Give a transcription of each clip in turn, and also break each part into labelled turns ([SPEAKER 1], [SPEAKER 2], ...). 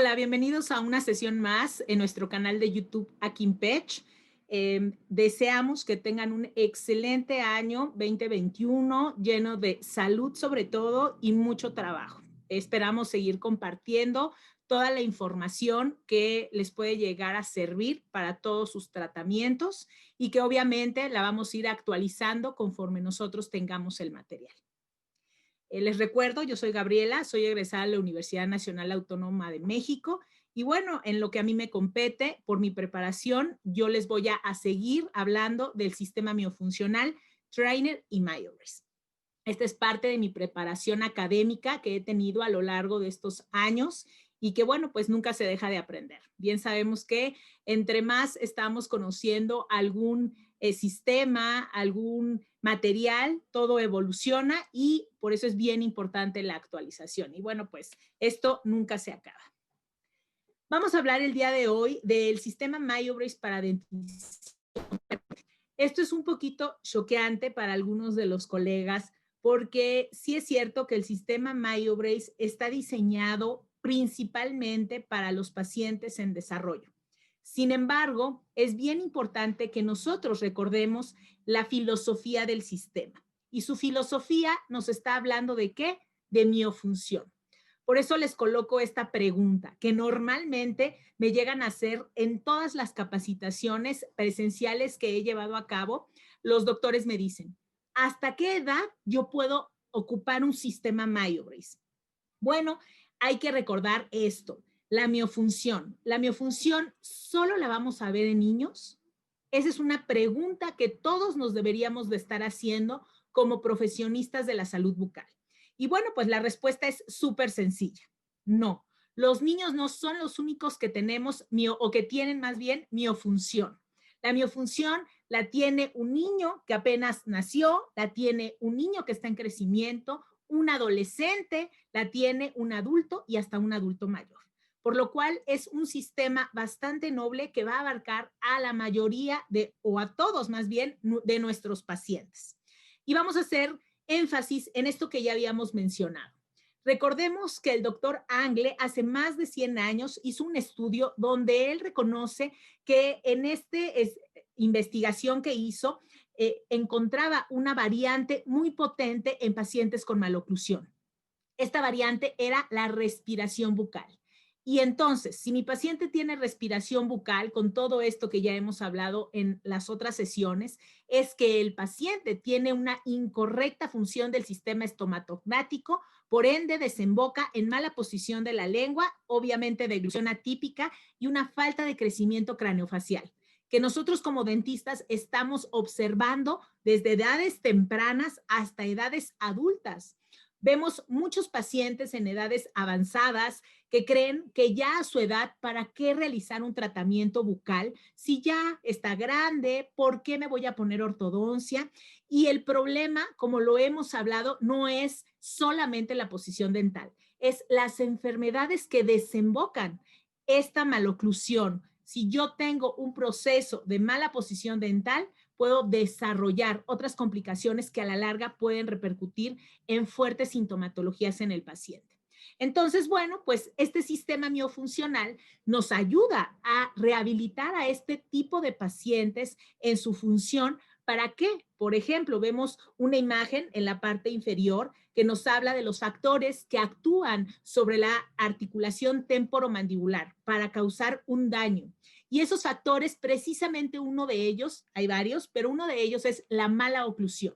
[SPEAKER 1] Hola, bienvenidos a una sesión más en nuestro canal de YouTube Akinpech. Deseamos que tengan un excelente año 2021 lleno de salud sobre todo y mucho trabajo. Esperamos seguir compartiendo toda la información que les puede llegar a servir para todos sus tratamientos y que obviamente la vamos a ir actualizando conforme nosotros tengamos el material. Les recuerdo, yo soy Gabriela, soy egresada de la Universidad Nacional Autónoma de México y bueno, en lo que a mí me compete por mi preparación, yo les voy a seguir hablando del sistema miofuncional, Trainer y MyoBrace. Esta es parte de mi preparación académica que he tenido a lo largo de estos años y que, bueno, pues nunca se deja de aprender. Bien sabemos que entre más estamos conociendo algún sistema, algún material, todo evoluciona y por eso es bien importante la actualización. Y bueno, pues esto nunca se acaba. Vamos a hablar el día de hoy del sistema MyoBrace para dentición. Esto es un poquito choqueante para algunos de los colegas porque sí es cierto que el sistema MyoBrace está diseñado principalmente para los pacientes en desarrollo. Sin embargo, es bien importante que nosotros recordemos la filosofía del sistema. Y su filosofía nos está hablando de ¿qué? De miofunción. Por eso les coloco esta pregunta que normalmente me llegan a hacer en todas las capacitaciones presenciales que he llevado a cabo. Los doctores me dicen, ¿hasta qué edad yo puedo ocupar un sistema MyoBrace? Bueno, hay que recordar esto, la miofunción. La miofunción solo la vamos a ver en niños. Esa es una pregunta que todos nos deberíamos de estar haciendo como profesionistas de la salud bucal. Y bueno, pues la respuesta es súper sencilla. No, los niños no son los únicos que tenemos o que tienen más bien miofunción. La miofunción la tiene un niño que apenas nació, la tiene un niño que está en crecimiento, un adolescente, la tiene un adulto y hasta un adulto mayor. Por lo cual es un sistema bastante noble que va a abarcar a la mayoría o a todos más bien, de nuestros pacientes. Y vamos a hacer énfasis en esto que ya habíamos mencionado. Recordemos que el doctor Angle hace más de 100 años hizo un estudio donde él reconoce que en esta investigación que hizo, encontraba una variante muy potente en pacientes con maloclusión. Esta variante era la respiración bucal. Y entonces, si mi paciente tiene respiración bucal, con todo esto que ya hemos hablado en las otras sesiones, es que el paciente tiene una incorrecta función del sistema estomatognático, por ende desemboca en mala posición de la lengua, obviamente deglución atípica y una falta de crecimiento craneofacial, que nosotros como dentistas estamos observando desde edades tempranas hasta edades adultas. Vemos muchos pacientes en edades avanzadas que creen que ya a su edad, ¿para qué realizar un tratamiento bucal? Si ya está grande, ¿por qué me voy a poner ortodoncia? Y el problema, como lo hemos hablado, no es solamente la posición dental, es las enfermedades que desembocan esta maloclusión. Si yo tengo un proceso de mala posición dental, puedo desarrollar otras complicaciones que a la larga pueden repercutir en fuertes sintomatologías en el paciente. Entonces, bueno, pues este sistema miofuncional nos ayuda a rehabilitar a este tipo de pacientes en su función. ¿Para qué? Por ejemplo, vemos una imagen en la parte inferior que nos habla de los factores que actúan sobre la articulación temporomandibular para causar un daño. Y esos factores, precisamente uno de ellos, hay varios, pero uno de ellos es la mala oclusión.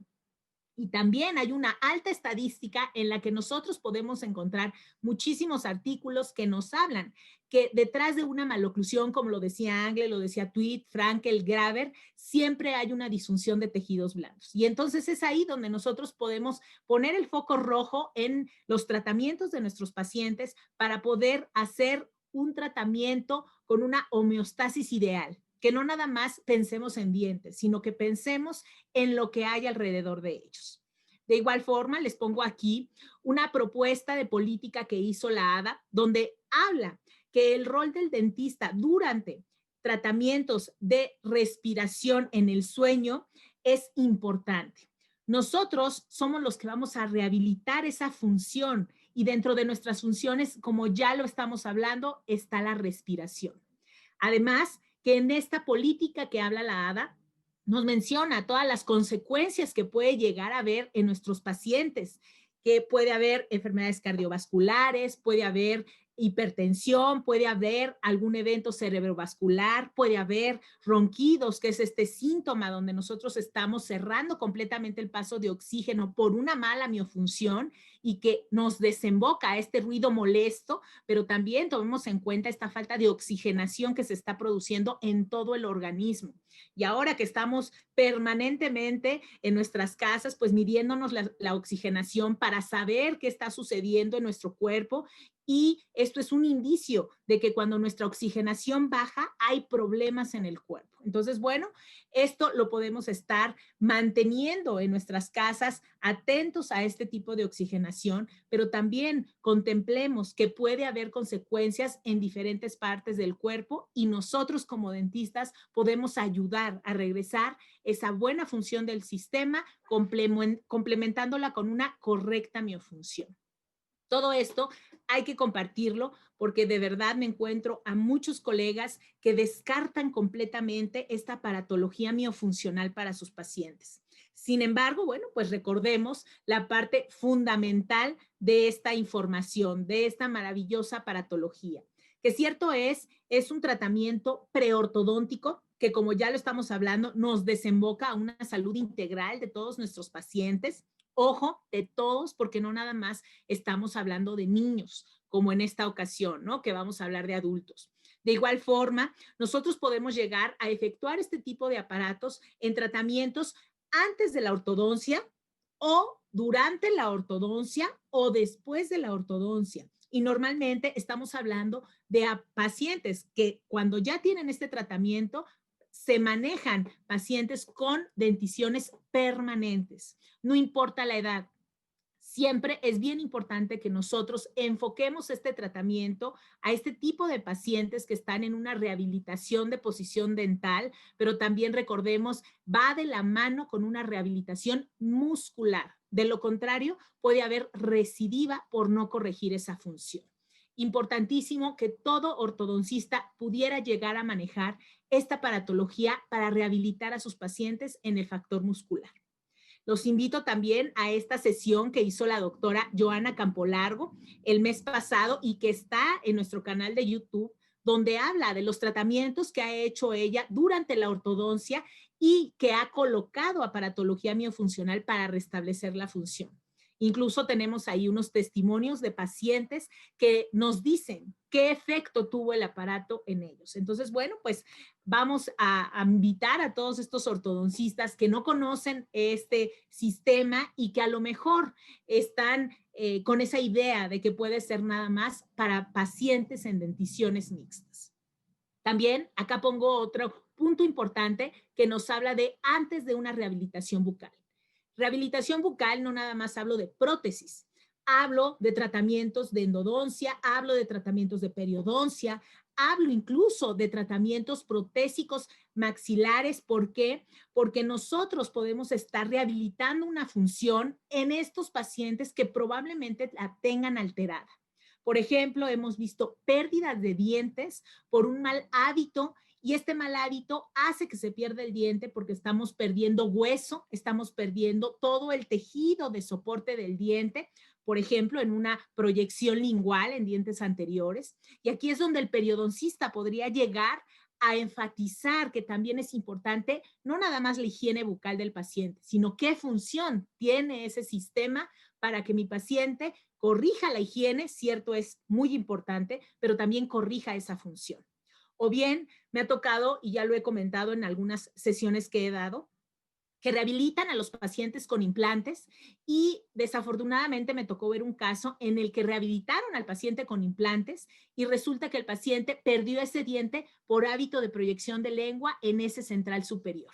[SPEAKER 1] Y también hay una alta estadística en la que nosotros podemos encontrar muchísimos artículos que nos hablan que detrás de una maloclusión, como lo decía Angle, lo decía Tweed, Frankel, Graver, siempre hay una disfunción de tejidos blandos. Y entonces es ahí donde nosotros podemos poner el foco rojo en los tratamientos de nuestros pacientes para poder hacer un tratamiento con una homeostasis ideal, que no nada más pensemos en dientes, sino que pensemos en lo que hay alrededor de ellos. De igual forma, les pongo aquí una propuesta de política que hizo la ADA, donde habla que el rol del dentista durante tratamientos de respiración en el sueño es importante. Nosotros somos los que vamos a rehabilitar esa función Y dentro de nuestras funciones, como ya lo estamos hablando, está la respiración. Además, que en esta política que habla la ADA, nos menciona todas las consecuencias que puede llegar a haber en nuestros pacientes, que puede haber enfermedades cardiovasculares, puede haber hipertensión, puede haber algún evento cerebrovascular, puede haber ronquidos, que es este síntoma donde nosotros estamos cerrando completamente el paso de oxígeno por una mala miofunción y que nos desemboca a este ruido molesto, pero también tomemos en cuenta esta falta de oxigenación que se está produciendo en todo el organismo. Y ahora que estamos permanentemente en nuestras casas, pues midiéndonos la oxigenación para saber qué está sucediendo en nuestro cuerpo, y esto es un indicio de que cuando nuestra oxigenación baja hay problemas en el cuerpo. Entonces, bueno, esto lo podemos estar manteniendo en nuestras casas, atentos a este tipo de oxigenación, pero también contemplemos que puede haber consecuencias en diferentes partes del cuerpo y nosotros como dentistas podemos ayudar a regresar esa buena función del sistema, complementándola con una correcta miofunción. Todo esto hay que compartirlo porque de verdad me encuentro a muchos colegas que descartan completamente esta aparatología miofuncional para sus pacientes. Sin embargo, bueno, pues recordemos la parte fundamental de esta información, de esta maravillosa aparatología, que cierto es un tratamiento preortodóntico que, como ya lo estamos hablando, nos desemboca a una salud integral de todos nuestros pacientes. Ojo, de todos, porque no nada más estamos hablando de niños, como en esta ocasión, ¿no? Que vamos a hablar de adultos. De igual forma, nosotros podemos llegar a efectuar este tipo de aparatos en tratamientos antes de la ortodoncia o durante la ortodoncia o después de la ortodoncia. Y normalmente estamos hablando de pacientes que cuando ya tienen este tratamiento se manejan pacientes con denticiones permanentes. No importa la edad. Siempre es bien importante que nosotros enfoquemos este tratamiento a este tipo de pacientes que están en una rehabilitación de posición dental, pero también recordemos, va de la mano con una rehabilitación muscular. De lo contrario, puede haber recidiva por no corregir esa función. Importantísimo que todo ortodoncista pudiera llegar a manejar esta aparatología para rehabilitar a sus pacientes en el factor muscular. Los invito también a esta sesión que hizo la doctora Joana Campolargo el mes pasado y que está en nuestro canal de YouTube, donde habla de los tratamientos que ha hecho ella durante la ortodoncia y que ha colocado aparatología miofuncional para restablecer la función. Incluso tenemos ahí unos testimonios de pacientes que nos dicen qué efecto tuvo el aparato en ellos. Entonces, bueno, pues vamos a invitar a todos estos ortodoncistas que no conocen este sistema y que a lo mejor están con esa idea de que puede ser nada más para pacientes en denticiones mixtas. También acá pongo otro punto importante que nos habla de antes de una rehabilitación bucal. Rehabilitación bucal no nada más hablo de prótesis, hablo de tratamientos de endodoncia, hablo de tratamientos de periodoncia, hablo incluso de tratamientos protésicos maxilares. ¿Por qué? Porque nosotros podemos estar rehabilitando una función en estos pacientes que probablemente la tengan alterada. Por ejemplo, hemos visto pérdidas de dientes por un mal hábito y este mal hábito hace que se pierda el diente porque estamos perdiendo hueso, estamos perdiendo todo el tejido de soporte del diente, por ejemplo, en una proyección lingual en dientes anteriores. Y aquí es donde el periodoncista podría llegar a enfatizar que también es importante no nada más la higiene bucal del paciente, sino qué función tiene ese sistema para que mi paciente corrija la higiene, cierto, es muy importante, pero también corrija esa función. O bien me ha tocado, y ya lo he comentado en algunas sesiones que he dado, que rehabilitan a los pacientes con implantes y desafortunadamente me tocó ver un caso en el que rehabilitaron al paciente con implantes y resulta que el paciente perdió ese diente por hábito de proyección de lengua en ese central superior.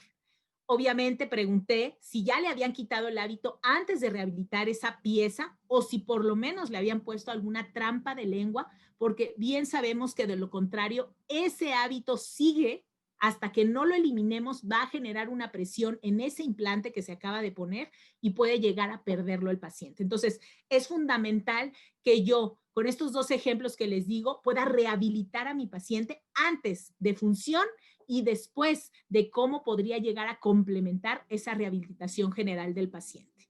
[SPEAKER 1] Obviamente pregunté si ya le habían quitado el hábito antes de rehabilitar esa pieza o si por lo menos le habían puesto alguna trampa de lengua, porque bien sabemos que de lo contrario ese hábito sigue hasta que no lo eliminemos, va a generar una presión en ese implante que se acaba de poner y puede llegar a perderlo el paciente. Entonces, es fundamental que yo, con estos dos ejemplos que les digo, pueda rehabilitar a mi paciente antes de función y después de cómo podría llegar a complementar esa rehabilitación general del paciente.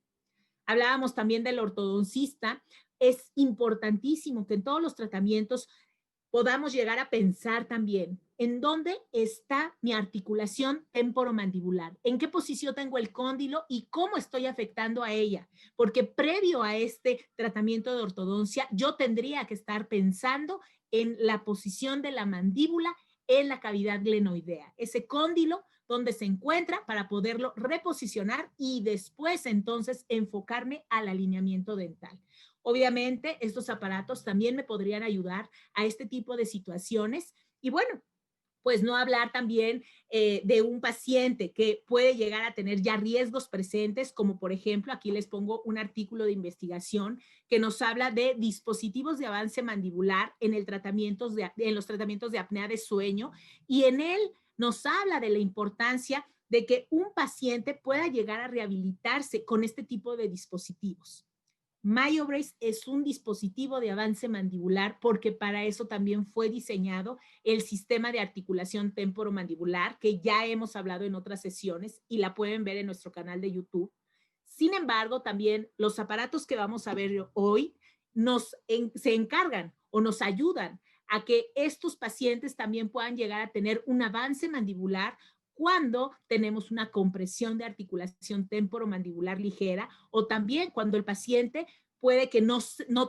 [SPEAKER 1] Hablábamos también del ortodoncista. Es importantísimo que en todos los tratamientos podamos llegar a pensar también en dónde está mi articulación temporomandibular, en qué posición tengo el cóndilo y cómo estoy afectando a ella, porque previo a este tratamiento de ortodoncia yo tendría que estar pensando en la posición de la mandíbula en la cavidad glenoidea, ese cóndilo donde se encuentra para poderlo reposicionar y después entonces enfocarme al alineamiento dental. Obviamente, estos aparatos también me podrían ayudar a este tipo de situaciones. Y bueno, pues no hablar también de un paciente que puede llegar a tener ya riesgos presentes, como por ejemplo, aquí les pongo un artículo de investigación que nos habla de dispositivos de avance mandibular en los tratamientos de apnea de sueño, y en él nos habla de la importancia de que un paciente pueda llegar a rehabilitarse con este tipo de dispositivos. MyoBrace es un dispositivo de avance mandibular porque para eso también fue diseñado el sistema de articulación temporomandibular, que ya hemos hablado en otras sesiones y la pueden ver en nuestro canal de YouTube. Sin embargo, también los aparatos que vamos a ver hoy se encargan o nos ayudan a que estos pacientes también puedan llegar a tener un avance mandibular cuando tenemos una compresión de articulación temporomandibular ligera, o también cuando el paciente puede que no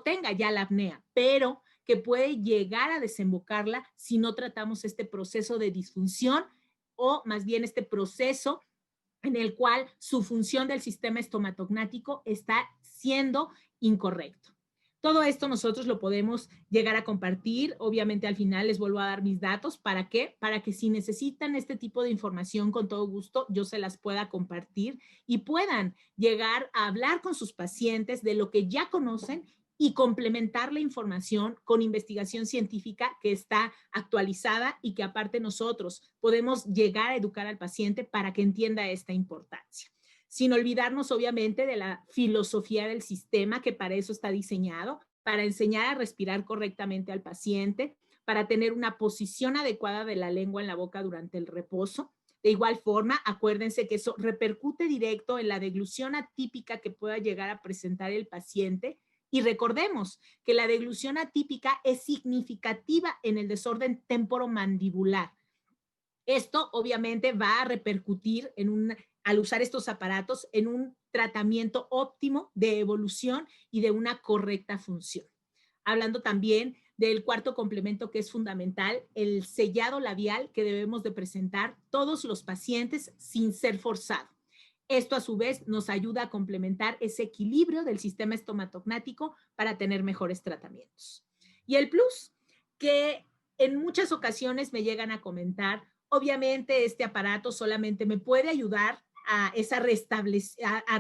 [SPEAKER 1] tenga ya la apnea, pero que puede llegar a desembocarla si no tratamos este proceso de disfunción, o más bien este proceso en el cual su función del sistema estomatognático está siendo incorrecto. Todo esto nosotros lo podemos llegar a compartir. Obviamente al final les vuelvo a dar mis datos. ¿Para qué? Para que si necesitan este tipo de información, con todo gusto yo se las pueda compartir y puedan llegar a hablar con sus pacientes de lo que ya conocen y complementar la información con investigación científica que está actualizada y que aparte nosotros podemos llegar a educar al paciente para que entienda esta importancia. Sin olvidarnos, obviamente, de la filosofía del sistema, que para eso está diseñado, para enseñar a respirar correctamente al paciente, para tener una posición adecuada de la lengua en la boca durante el reposo. De igual forma, acuérdense que eso repercute directo en la deglución atípica que pueda llegar a presentar el paciente. Y recordemos que la deglución atípica es significativa en el desorden temporomandibular. Esto obviamente va a repercutir al usar estos aparatos en un tratamiento óptimo de evolución y de una correcta función. Hablando también del cuarto complemento que es fundamental, el sellado labial que debemos de presentar todos los pacientes sin ser forzado. Esto a su vez nos ayuda a complementar ese equilibrio del sistema estomatognático para tener mejores tratamientos. Y el plus, que en muchas ocasiones me llegan a comentar, obviamente este aparato solamente me puede ayudar a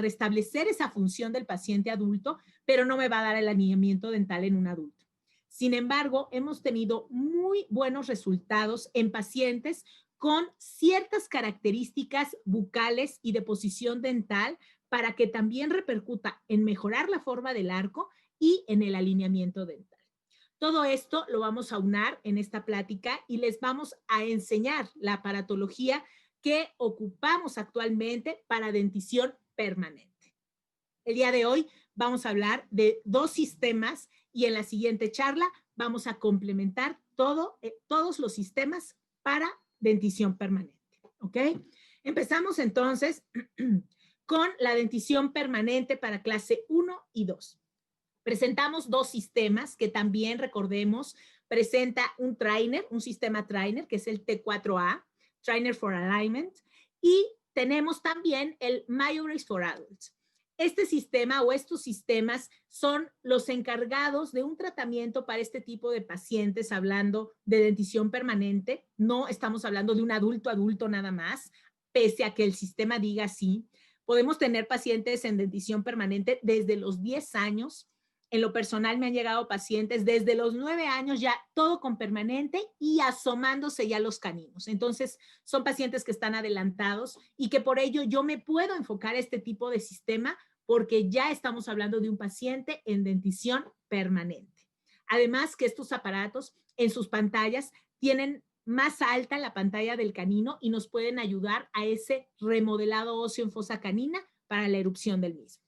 [SPEAKER 1] restablecer esa función del paciente adulto, pero no me va a dar el alineamiento dental en un adulto. Sin embargo, hemos tenido muy buenos resultados en pacientes con ciertas características bucales y de posición dental para que también repercuta en mejorar la forma del arco y en el alineamiento dental. Todo esto lo vamos a unar en esta plática y les vamos a enseñar la aparatología que ocupamos actualmente para dentición permanente. El día de hoy vamos a hablar de dos sistemas y en la siguiente charla vamos a complementar todos los sistemas para dentición permanente. ¿Ok? Empezamos entonces con la dentición permanente para clase 1 y 2. Presentamos dos sistemas que también, recordemos, presenta un trainer, un sistema trainer, que es el T4A, Trainer for Alignment, y tenemos también el MyoBrace for Adults. Este sistema o estos sistemas son los encargados de un tratamiento para este tipo de pacientes, hablando de dentición permanente. No estamos hablando de un adulto nada más, pese a que el sistema diga así. Podemos tener pacientes en dentición permanente desde los 10 años, En lo personal me han llegado pacientes desde los 9 años ya todo con permanente y asomándose ya los caninos. Entonces son pacientes que están adelantados y que por ello yo me puedo enfocar a este tipo de sistema porque ya estamos hablando de un paciente en dentición permanente. Además que estos aparatos en sus pantallas tienen más alta la pantalla del canino y nos pueden ayudar a ese remodelado óseo en fosa canina para la erupción del mismo.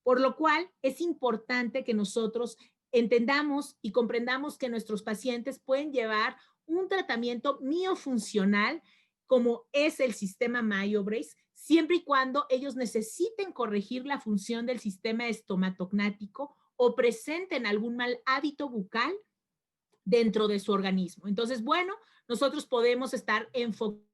[SPEAKER 1] Por lo cual es importante que nosotros entendamos y comprendamos que nuestros pacientes pueden llevar un tratamiento miofuncional como es el sistema MyoBrace, siempre y cuando ellos necesiten corregir la función del sistema estomatognático o presenten algún mal hábito bucal dentro de su organismo. Entonces, bueno, nosotros podemos estar enfocando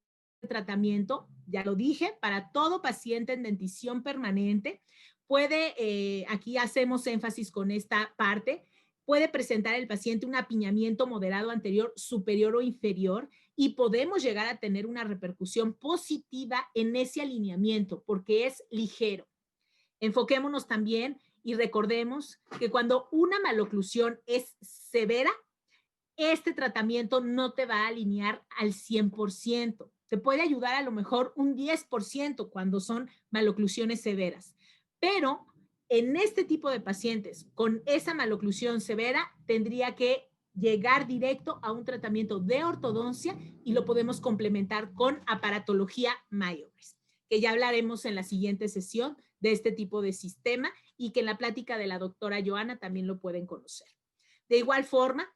[SPEAKER 1] el tratamiento, ya lo dije, para todo paciente en dentición permanente. Puede, aquí hacemos énfasis con esta parte, puede presentar el paciente un apiñamiento moderado anterior, superior o inferior y podemos llegar a tener una repercusión positiva en ese alineamiento porque es ligero. Enfoquémonos también y recordemos que cuando una maloclusión es severa, este tratamiento no te va a alinear al 100%. Te puede ayudar a lo mejor un 10% cuando son maloclusiones severas. Pero en este tipo de pacientes con esa maloclusión severa, tendría que llegar directo a un tratamiento de ortodoncia y lo podemos complementar con aparatología MyoBrace, que ya hablaremos en la siguiente sesión de este tipo de sistema y que en la plática de la doctora Joana también lo pueden conocer. De igual forma,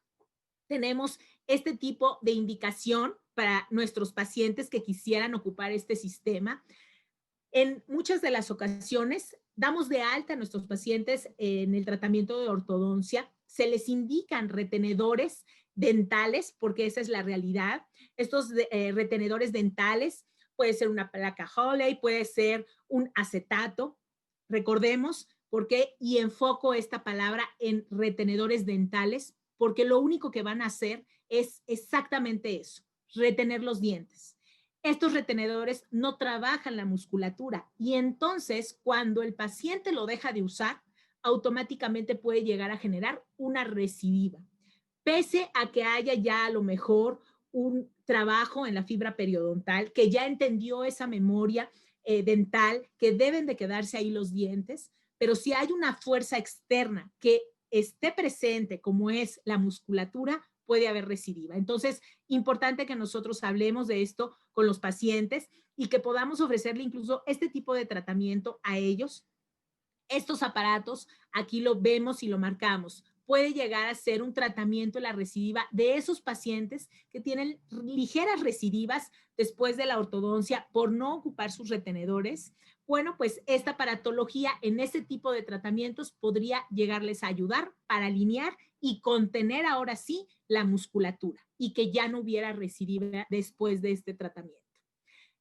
[SPEAKER 1] tenemos este tipo de indicación para nuestros pacientes que quisieran ocupar este sistema. En muchas de las ocasiones damos de alta a nuestros pacientes en el tratamiento de ortodoncia, se les indican retenedores dentales, porque esa es la realidad. Estos retenedores dentales puede ser una placa Hawley, puede ser un acetato. Recordemos por qué y enfoco esta palabra en retenedores dentales, porque lo único que van a hacer es exactamente eso, retener los dientes. Estos retenedores no trabajan la musculatura y entonces cuando el paciente lo deja de usar, automáticamente puede llegar a generar una recidiva. Pese a que haya ya a lo mejor un trabajo en la fibra periodontal, que ya entendió esa memoria dental, que deben de quedarse ahí los dientes, pero si hay una fuerza externa que esté presente, como es la musculatura, puede haber recidiva. Entonces, importante que nosotros hablemos de esto con los pacientes y que podamos ofrecerle incluso este tipo de tratamiento a ellos. Estos aparatos, aquí lo vemos y lo marcamos, puede llegar a ser un tratamiento de la recidiva de esos pacientes que tienen ligeras recidivas después de la ortodoncia por no ocupar sus retenedores. Bueno, pues esta aparatología en este tipo de tratamientos podría llegarles a ayudar para alinear y contener ahora sí la musculatura y que ya no hubiera recidiva después de este tratamiento.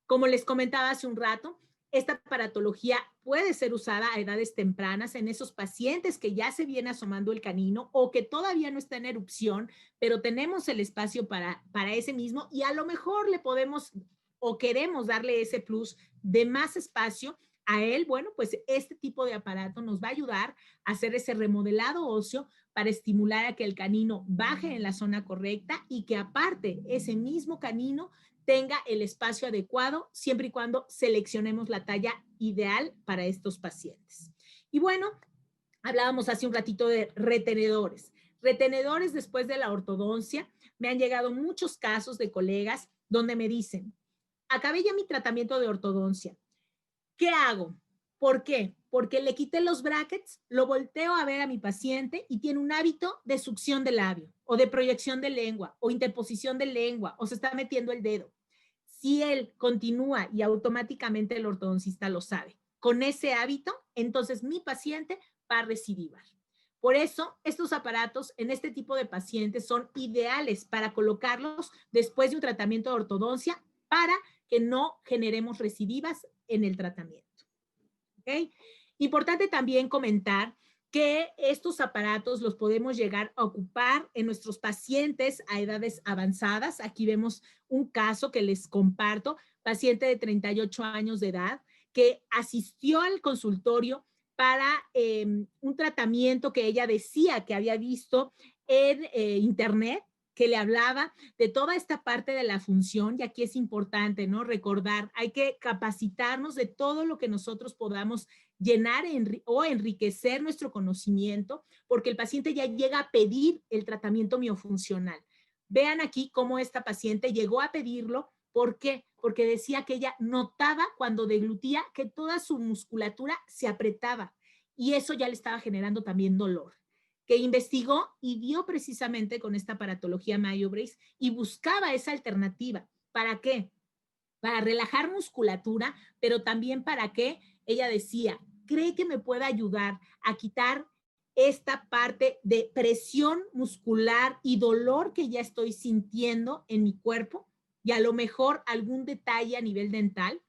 [SPEAKER 1] Como les comentaba hace un rato, esta aparatología puede ser usada a edades tempranas en esos pacientes que ya se viene asomando el canino o que todavía no está en erupción, pero tenemos el espacio para ese mismo y a lo mejor le podemos o queremos darle ese plus de más espacio a él. Bueno, pues este tipo de aparato nos va a ayudar a hacer ese remodelado óseo para estimular a que el canino baje en la zona correcta y que aparte ese mismo canino tenga el espacio adecuado siempre y cuando seleccionemos la talla ideal para estos pacientes. Y bueno, hablábamos hace un ratito de retenedores. Retenedores después de la ortodoncia. Me han llegado muchos casos de colegas donde me dicen, acabé ya mi tratamiento de ortodoncia. ¿Qué hago? ¿Por qué? Porque le quité los brackets, lo volteo a ver a mi paciente y tiene un hábito de succión de labio o de proyección de lengua o interposición de lengua o se está metiendo el dedo. Si él continúa y automáticamente el ortodoncista lo sabe, con ese hábito, entonces mi paciente va a recidivar. Por eso, estos aparatos en este tipo de pacientes son ideales para colocarlos después de un tratamiento de ortodoncia para que no generemos recidivas en el tratamiento. ¿Okay? Importante también comentar que estos aparatos los podemos llegar a ocupar en nuestros pacientes a edades avanzadas. Aquí vemos un caso que les comparto, paciente de 38 años de edad que asistió al consultorio para un tratamiento que ella decía que había visto en internet, que le hablaba de toda esta parte de la función, y aquí es importante, ¿no? Recordar, hay que capacitarnos de todo lo que nosotros podamos llenar o enriquecer nuestro conocimiento, porque el paciente ya llega a pedir el tratamiento miofuncional. Vean aquí cómo esta paciente llegó a pedirlo. ¿Por qué? Porque decía que ella notaba cuando deglutía que toda su musculatura se apretaba y eso ya le estaba generando también dolor, que investigó y dio precisamente con esta aparatología MyoBrace y buscaba esa alternativa. ¿Para qué? Para relajar musculatura, pero también para que ella decía, ¿cree que me pueda ayudar a quitar esta parte de presión muscular y dolor que ya estoy sintiendo en mi cuerpo? Y a lo mejor algún detalle a nivel dental.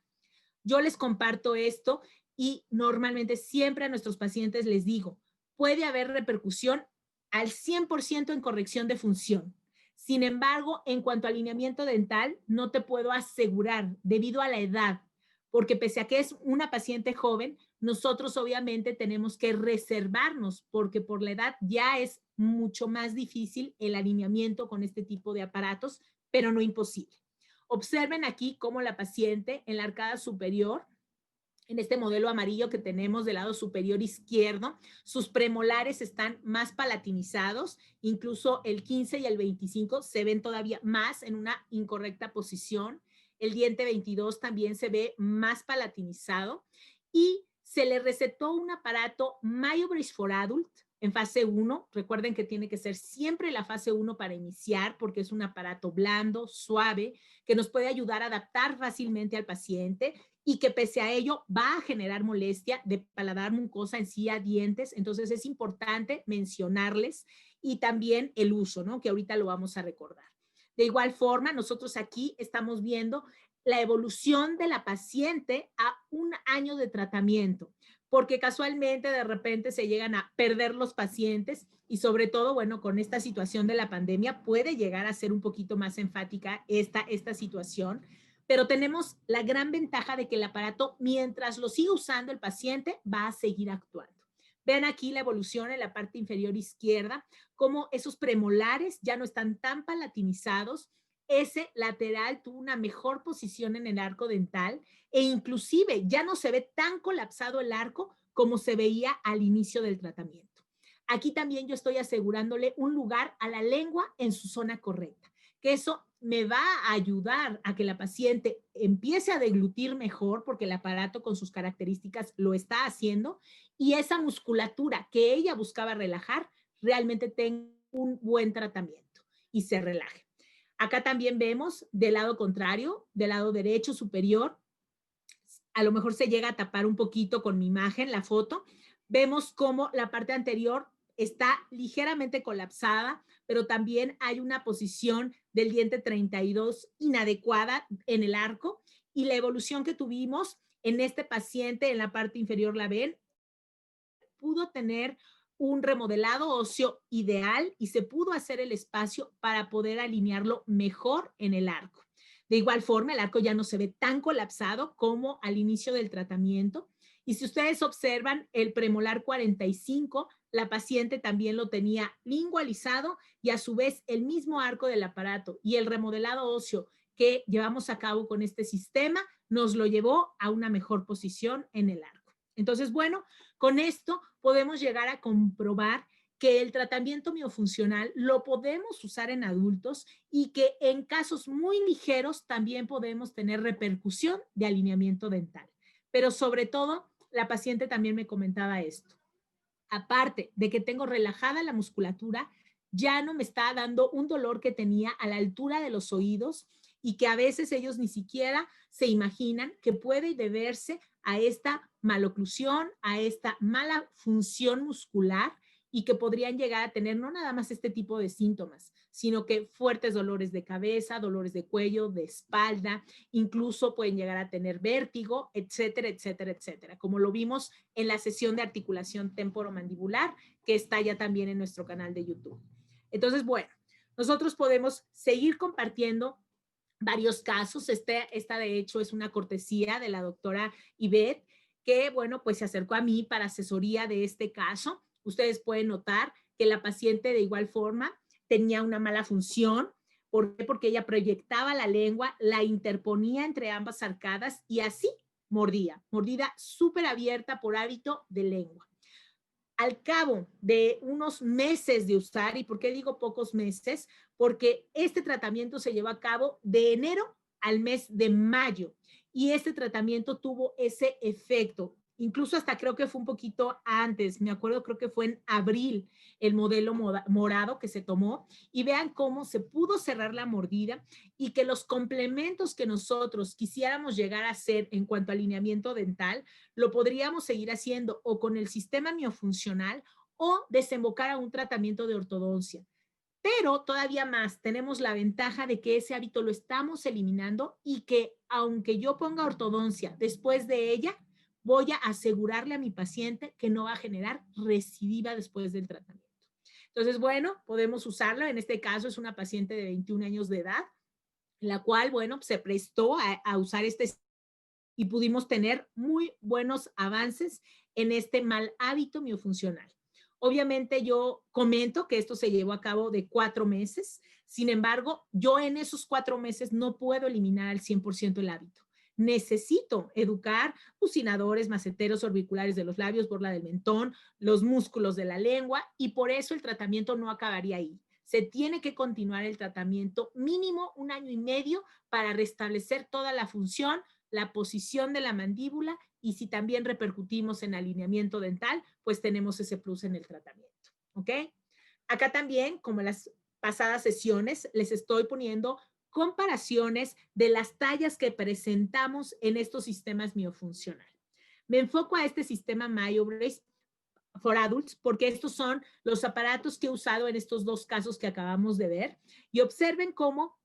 [SPEAKER 1] Yo les comparto esto y normalmente siempre a nuestros pacientes les digo, puede haber repercusión al 100% en corrección de función. Sin embargo, en cuanto a alineamiento dental, no te puedo asegurar debido a la edad, porque pese a que es una paciente joven, nosotros obviamente tenemos que reservarnos, porque por la edad ya es mucho más difícil el alineamiento con este tipo de aparatos, pero no imposible. Observen aquí cómo la paciente en la arcada superior, en este modelo amarillo que tenemos del lado superior izquierdo, sus premolares están más palatinizados, incluso el 15 y el 25 se ven todavía más en una incorrecta posición, el diente 22 también se ve más palatinizado y se le recetó un aparato MyoBrace for Adult en fase 1. Recuerden que tiene que ser siempre la fase 1 para iniciar porque es un aparato blando, suave, que nos puede ayudar a adaptar fácilmente al paciente y que pese a ello va a generar molestia de paladar, mucosa, encía, dientes. Entonces es importante mencionarles y también el uso, ¿no? Que ahorita lo vamos a recordar. De igual forma, nosotros aquí estamos viendo la evolución de la paciente a un año de tratamiento, porque casualmente de repente se llegan a perder los pacientes y sobre todo, bueno, con esta situación de la pandemia puede llegar a ser un poquito más enfática esta situación, pero tenemos la gran ventaja de que el aparato, mientras lo siga usando el paciente, va a seguir actuando. Vean aquí la evolución en la parte inferior izquierda, cómo esos premolares ya no están tan palatinizados, ese lateral tuvo una mejor posición en el arco dental e inclusive ya no se ve tan colapsado el arco como se veía al inicio del tratamiento. Aquí también yo estoy asegurándole un lugar a la lengua en su zona correcta, que eso me va a ayudar a que la paciente empiece a deglutir mejor porque el aparato con sus características lo está haciendo y esa musculatura que ella buscaba relajar realmente tenga un buen tratamiento y se relaje. Acá también vemos del lado contrario, del lado derecho superior, a lo mejor se llega a tapar un poquito con mi imagen, la foto, vemos cómo la parte anterior está ligeramente colapsada, pero también hay una posición del diente 32 inadecuada en el arco y la evolución que tuvimos en este paciente en la parte inferior, la ven, pudo tener un remodelado óseo ideal y se pudo hacer el espacio para poder alinearlo mejor en el arco. De igual forma, el arco ya no se ve tan colapsado como al inicio del tratamiento. Y si ustedes observan el premolar 45, la paciente también lo tenía lingualizado y a su vez el mismo arco del aparato y el remodelado óseo que llevamos a cabo con este sistema nos lo llevó a una mejor posición en el arco. Entonces, bueno, con esto podemos llegar a comprobar que el tratamiento miofuncional lo podemos usar en adultos y que en casos muy ligeros también podemos tener repercusión de alineamiento dental. Pero sobre todo, la paciente también me comentaba esto. Aparte de que tengo relajada la musculatura, ya no me está dando un dolor que tenía a la altura de los oídos y que a veces ellos ni siquiera se imaginan que puede deberse a esta maloclusión, a esta mala función muscular y que podrían llegar a tener no nada más este tipo de síntomas, sino que fuertes dolores de cabeza, dolores de cuello, de espalda, incluso pueden llegar a tener vértigo, etcétera, etcétera, etcétera, como lo vimos en la sesión de articulación temporomandibular que está ya también en nuestro canal de YouTube. Entonces, bueno, nosotros podemos seguir compartiendo varios casos. Esta de hecho es una cortesía de la doctora Ivette que, bueno, pues se acercó a mí para asesoría de este caso. Ustedes pueden notar que la paciente de igual forma tenía una mala función. ¿Por qué? Porque ella proyectaba la lengua, la interponía entre ambas arcadas y así mordía. Mordida súper abierta por hábito de lengua. Al cabo de unos meses de usar, ¿y por qué digo pocos meses? Porque este tratamiento se llevó a cabo de enero al mes de mayo y este tratamiento tuvo ese efecto. Incluso hasta creo que fue un poquito antes, me acuerdo, creo que fue en abril el modelo morado que se tomó y vean cómo se pudo cerrar la mordida y que los complementos que nosotros quisiéramos llegar a hacer en cuanto a alineamiento dental lo podríamos seguir haciendo o con el sistema miofuncional o desembocar a un tratamiento de ortodoncia. Pero todavía más, tenemos la ventaja de que ese hábito lo estamos eliminando y que aunque yo ponga ortodoncia después de ella, voy a asegurarle a mi paciente que no va a generar recidiva después del tratamiento. Entonces, bueno, podemos usarlo. En este caso es una paciente de 21 años de edad, la cual, bueno, se prestó a usar este y pudimos tener muy buenos avances en este mal hábito miofuncional. Obviamente yo comento que esto se llevó a cabo de 4 meses, sin embargo, yo en esos 4 meses no puedo eliminar al 100% el hábito. Necesito educar bucinadores, maceteros orbiculares de los labios, borla del mentón, los músculos de la lengua y por eso el tratamiento no acabaría ahí. Se tiene que continuar el tratamiento mínimo 1 año y medio para restablecer toda la función, la posición de la mandíbula y si también repercutimos en alineamiento dental, pues tenemos ese plus en el tratamiento, ¿ok? Acá también, como en las pasadas sesiones, les estoy poniendo comparaciones de las tallas que presentamos en estos sistemas miofuncional. Me enfoco a este sistema MyoBrace for Adults porque estos son los aparatos que he usado en estos 2 casos que acabamos de ver y observen cómo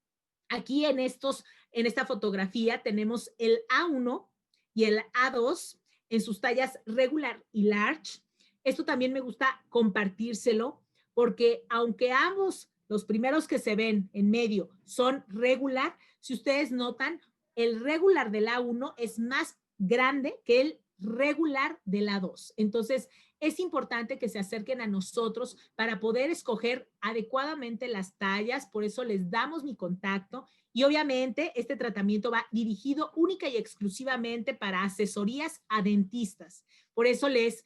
[SPEAKER 1] aquí en esta fotografía tenemos el A1 y el A2 en sus tallas regular y large. Esto también me gusta compartírselo porque aunque ambos, los primeros que se ven en medio, son regular, si ustedes notan, el regular del A1 es más grande que el regular del A2. Entonces, es importante que se acerquen a nosotros para poder escoger adecuadamente las tallas, por eso les damos mi contacto y obviamente este tratamiento va dirigido única y exclusivamente para asesorías a dentistas. Por eso les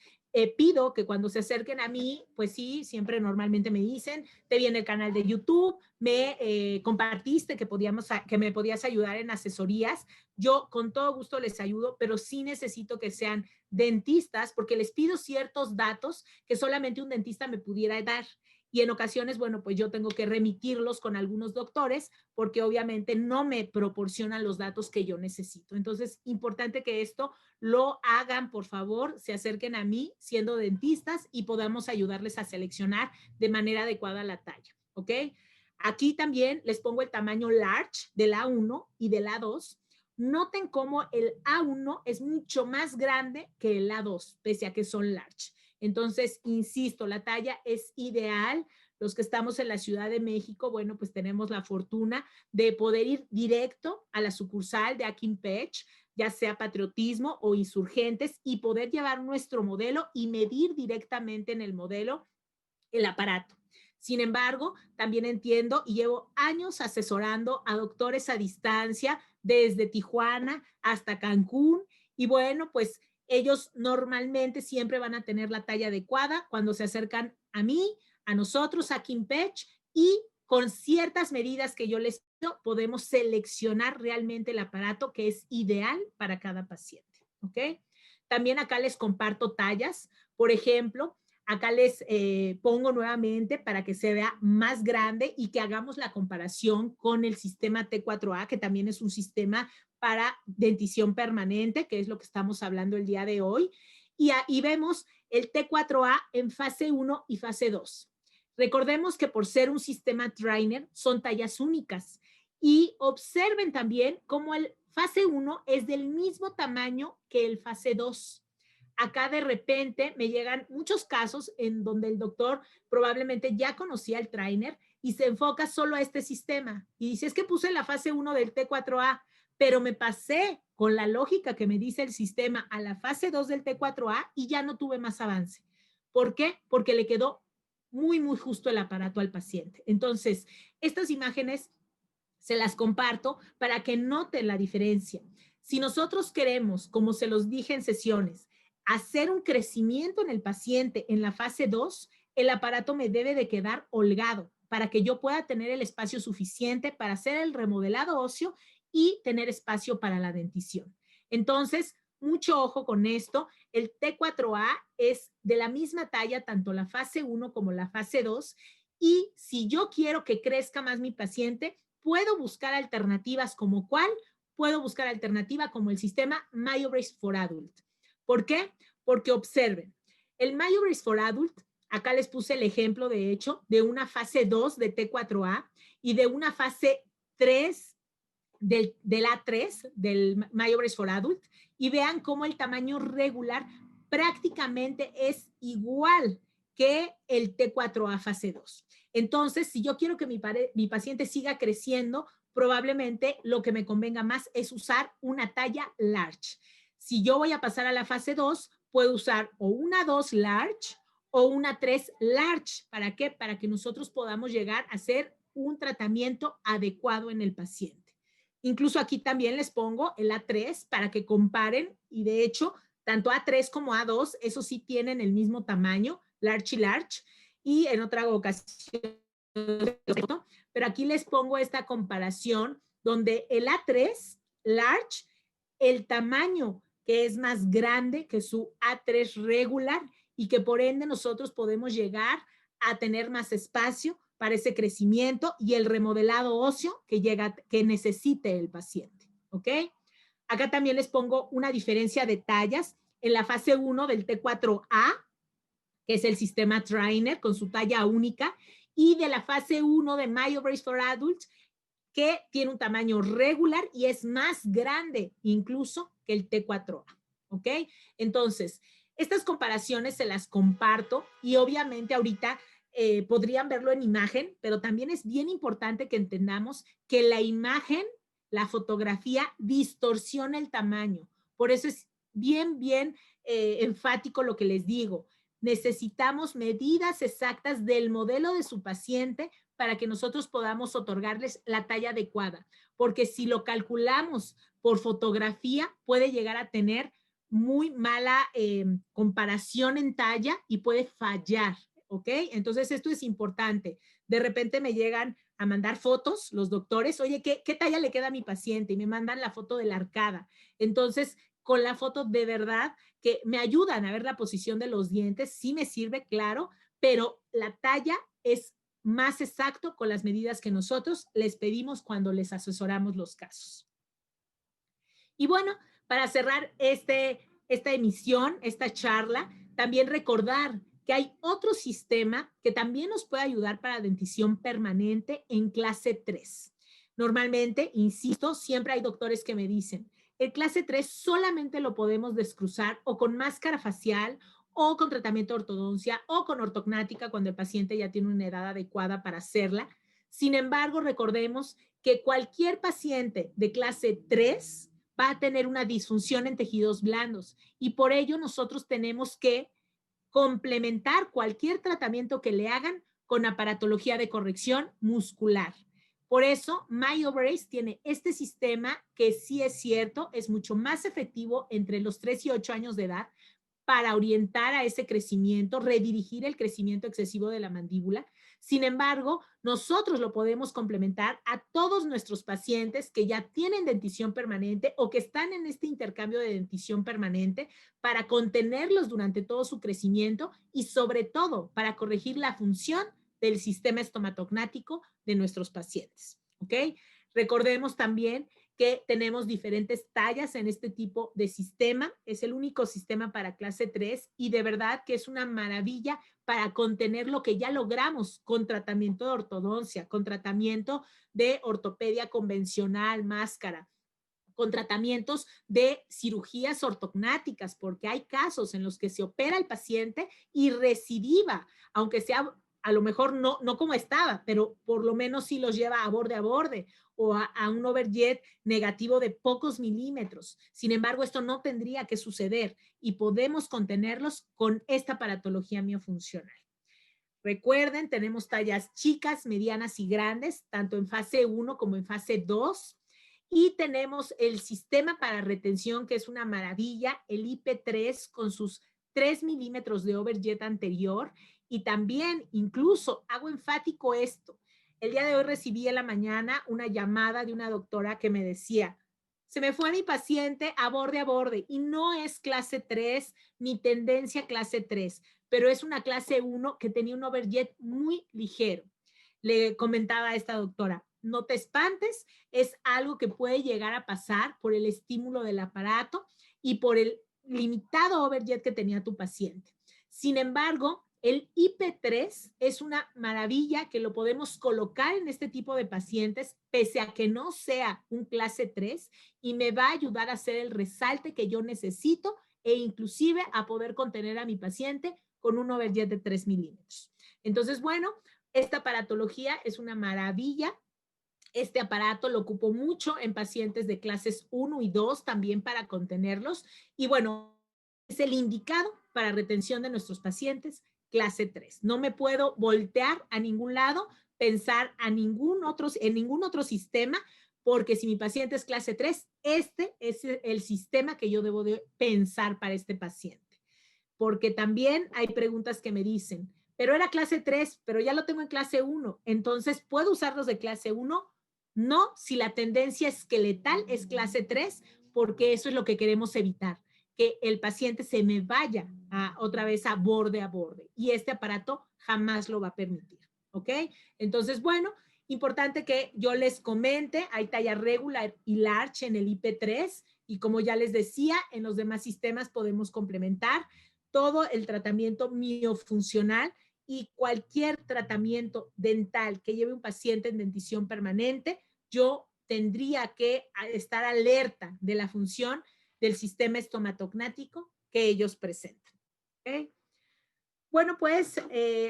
[SPEAKER 1] pido que cuando se acerquen a mí, pues sí, siempre normalmente me dicen, te vi en el canal de YouTube, me compartiste que me podías ayudar en asesorías. Yo con todo gusto les ayudo, pero sí necesito que sean dentistas porque les pido ciertos datos que solamente un dentista me pudiera dar. Y en ocasiones, bueno, pues yo tengo que remitirlos con algunos doctores porque obviamente no me proporcionan los datos que yo necesito. Entonces, importante que esto lo hagan, por favor, se acerquen a mí siendo dentistas y podamos ayudarles a seleccionar de manera adecuada la talla, ¿ok? Aquí también les pongo el tamaño large del A1 y del A2. Noten cómo el A1 es mucho más grande que el A2, pese a que son large. Entonces, insisto, la talla es ideal. Los que estamos en la Ciudad de México, bueno, pues tenemos la fortuna de poder ir directo a la sucursal de Akinpech, ya sea Patriotismo o Insurgentes, y poder llevar nuestro modelo y medir directamente en el modelo el aparato. Sin embargo, también entiendo y llevo años asesorando a doctores a distancia desde Tijuana hasta Cancún y bueno, pues ellos normalmente siempre van a tener la talla adecuada cuando se acercan a mí, a nosotros, a Kimpech y con ciertas medidas que yo les pido, podemos seleccionar realmente el aparato que es ideal para cada paciente, ¿ok? También acá les comparto tallas, por ejemplo, acá les pongo nuevamente para que se vea más grande y que hagamos la comparación con el sistema T4A, que también es un sistema para dentición permanente, que es lo que estamos hablando el día de hoy. Y ahí vemos el T4A en fase 1 y fase 2. Recordemos que por ser un sistema trainer son tallas únicas. Y observen también cómo el fase 1 es del mismo tamaño que el fase 2. Acá de repente me llegan muchos casos en donde el doctor probablemente ya conocía el trainer y se enfoca solo a este sistema. Y dice, es que puse la fase 1 del T4A, pero me pasé con la lógica que me dice el sistema a la fase 2 del T4A y ya no tuve más avance. ¿Por qué? Porque le quedó muy, muy justo el aparato al paciente. Entonces, estas imágenes se las comparto para que noten la diferencia. Si nosotros queremos, como se los dije en sesiones, hacer un crecimiento en el paciente en la fase 2, el aparato me debe de quedar holgado para que yo pueda tener el espacio suficiente para hacer el remodelado óseo y tener espacio para la dentición. Entonces, mucho ojo con esto. El T4A es de la misma talla, tanto la fase 1 como la fase 2. Y si yo quiero que crezca más mi paciente, puedo buscar alternativas como ¿cuál? Puedo buscar alternativa como el sistema MyoBrace for Adult. ¿Por qué? Porque observen, el MyoBrace for Adult, acá les puse el ejemplo, de hecho, de una fase 2 de T4A y de una fase 3 del A3, del MyoBrace for Adult, y vean cómo el tamaño regular prácticamente es igual que el T4A fase 2. Entonces, si yo quiero que mi paciente siga creciendo, probablemente lo que me convenga más es usar una talla large. Si yo voy a pasar a la fase 2, puedo usar o una 2 large o una 3 large. ¿Para qué? Para que nosotros podamos llegar a hacer un tratamiento adecuado en el paciente. Incluso aquí también les pongo el A3 para que comparen, y de hecho, tanto A3 como A2, eso sí tienen el mismo tamaño, large y large, y en otra ocasión, pero aquí les pongo esta comparación donde el A3 large, el tamaño que es más grande que su A3 regular y que por ende nosotros podemos llegar a tener más espacio para ese crecimiento y el remodelado óseo que necesite el paciente, ¿ok? Acá también les pongo una diferencia de tallas en la fase 1 del T4A, que es el sistema Trainer con su talla única, y de la fase 1 de MyoBrace for Adults, que tiene un tamaño regular y es más grande incluso que el T4A, ¿ok? Entonces, estas comparaciones se las comparto y obviamente ahorita podrían verlo en imagen, pero también es bien importante que entendamos que la imagen, la fotografía, distorsiona el tamaño. Por eso es bien, bien enfático lo que les digo. Necesitamos medidas exactas del modelo de su paciente para que nosotros podamos otorgarles la talla adecuada, porque si lo calculamos por fotografía, puede llegar a tener muy mala comparación en talla y puede fallar, ¿ok? Entonces esto es importante. De repente me llegan a mandar fotos los doctores, oye, ¿qué talla le queda a mi paciente? Y me mandan la foto de la arcada. Entonces, con la foto de verdad que me ayudan a ver la posición de los dientes, sí me sirve, claro, pero la talla es más exacto con las medidas que nosotros les pedimos cuando les asesoramos los casos. Y bueno, para cerrar esta emisión, esta charla, también recordar que hay otro sistema que también nos puede ayudar para dentición permanente en clase 3. Normalmente, insisto, siempre hay doctores que me dicen, el clase 3 solamente lo podemos descruzar o con máscara facial o con tratamiento de ortodoncia o con ortognática cuando el paciente ya tiene una edad adecuada para hacerla. Sin embargo, recordemos que cualquier paciente de clase 3 va a tener una disfunción en tejidos blandos y por ello nosotros tenemos que complementar cualquier tratamiento que le hagan con aparatología de corrección muscular. Por eso, MyoBrace tiene este sistema que sí es cierto, es mucho más efectivo entre los 3 y 8 años de edad para orientar a ese crecimiento, redirigir el crecimiento excesivo de la mandíbula. Sin embargo, nosotros lo podemos complementar a todos nuestros pacientes que ya tienen dentición permanente o que están en este intercambio de dentición permanente para contenerlos durante todo su crecimiento y sobre todo para corregir la función del sistema estomatognático de nuestros pacientes. ¿Ok? Recordemos también que tenemos diferentes tallas en este tipo de sistema. Es el único sistema para clase 3 y de verdad que es una maravilla para contener lo que ya logramos con tratamiento de ortodoncia, con tratamiento de ortopedia convencional, máscara, con tratamientos de cirugías ortognáticas, porque hay casos en los que se opera el paciente y recidiva, aunque sea a lo mejor no como estaba, pero por lo menos sí los lleva a borde, o a un overjet negativo de pocos milímetros. Sin embargo, esto no tendría que suceder y podemos contenerlos con esta aparatología miofuncional. Recuerden, tenemos tallas chicas, medianas y grandes, tanto en fase 1 como en fase 2. Y tenemos el sistema para retención, que es una maravilla, el IP3 con sus 3 milímetros de overjet anterior. Y también, incluso, hago enfático esto. El día de hoy recibí en la mañana una llamada de una doctora que me decía, se me fue mi paciente a borde, y no es clase 3 ni tendencia clase 3, pero es una clase 1 que tenía un overjet muy ligero. Le comentaba a esta doctora, no te espantes, es algo que puede llegar a pasar por el estímulo del aparato y por el limitado overjet que tenía tu paciente. Sin embargo, el IP3 es una maravilla que lo podemos colocar en este tipo de pacientes, pese a que no sea un clase 3, y me va a ayudar a hacer el resalte que yo necesito e inclusive a poder contener a mi paciente con un overjet de 3 milímetros. Entonces, bueno, esta aparatología es una maravilla. Este aparato lo ocupo mucho en pacientes de clases 1 y 2 también para contenerlos. Y bueno, es el indicado para retención de nuestros pacientes clase 3. No me puedo voltear a ningún lado, pensar en ningún otro sistema, porque si mi paciente es clase 3, este es el sistema que yo debo de pensar para este paciente. Porque también hay preguntas que me dicen, pero era clase 3, pero ya lo tengo en clase 1, entonces, ¿puedo usarlos de clase 1? No, si la tendencia esqueletal es clase 3, porque eso es lo que queremos evitar, que el paciente se me vaya otra vez a borde, y este aparato jamás lo va a permitir, ¿ok? Entonces, bueno, importante que yo les comente, hay talla regular y large en el IP3, y como ya les decía, en los demás sistemas podemos complementar todo el tratamiento miofuncional y cualquier tratamiento dental que lleve un paciente en dentición permanente, yo tendría que estar alerta de la función del sistema estomatognático que ellos presentan. ¿Okay? Bueno, pues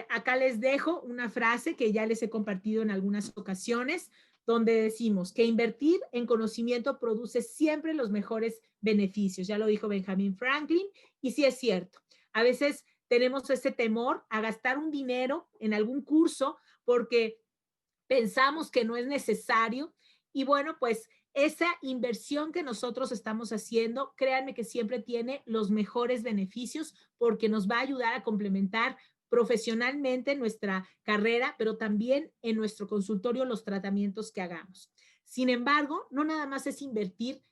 [SPEAKER 1] acá les dejo una frase que ya les he compartido en algunas ocasiones, donde decimos que invertir en conocimiento produce siempre los mejores beneficios. Ya lo dijo Benjamin Franklin, y sí es cierto. A veces tenemos ese temor a gastar un dinero en algún curso porque pensamos que no es necesario. Y bueno, pues esa inversión que nosotros estamos haciendo, créanme que siempre tiene los mejores beneficios, porque nos va a ayudar a complementar profesionalmente nuestra carrera, pero también en nuestro consultorio los tratamientos que hagamos. Sin embargo, no nada más es invertir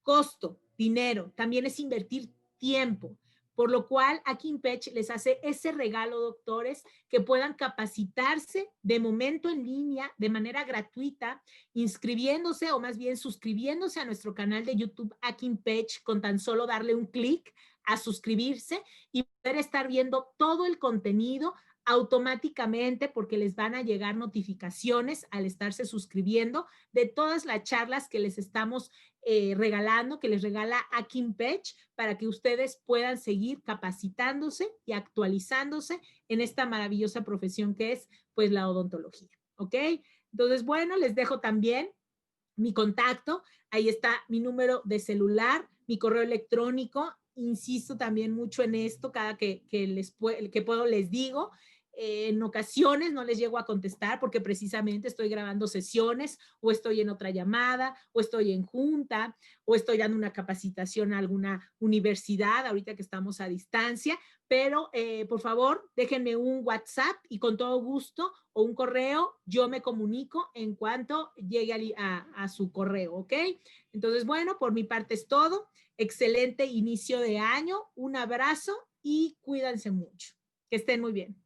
[SPEAKER 1] costo, dinero, también es invertir tiempo. Por lo cual, aquí InPech les hace ese regalo, doctores, que puedan capacitarse de momento en línea, de manera gratuita, inscribiéndose o más bien suscribiéndose a nuestro canal de YouTube aquí InPech, con tan solo darle un clic a suscribirse y poder estar viendo todo el contenido automáticamente, porque les van a llegar notificaciones al estarse suscribiendo de todas las charlas que les estamos regalando, que les regala Akin Pech, para que ustedes puedan seguir capacitándose y actualizándose en esta maravillosa profesión que es pues la odontología, ¿ok? Entonces, bueno, les dejo también mi contacto, ahí está mi número de celular, mi correo electrónico, insisto también mucho en esto, cada que puedo les digo. En ocasiones no les llego a contestar porque precisamente estoy grabando sesiones, o estoy en otra llamada, o estoy en junta, o estoy dando una capacitación a alguna universidad ahorita que estamos a distancia, pero por favor déjenme un WhatsApp y con todo gusto, o un correo, yo me comunico en cuanto llegue a su correo, ¿ok? Entonces, bueno, por mi parte es todo. Excelente inicio de año, un abrazo y cuídense mucho. Que estén muy bien.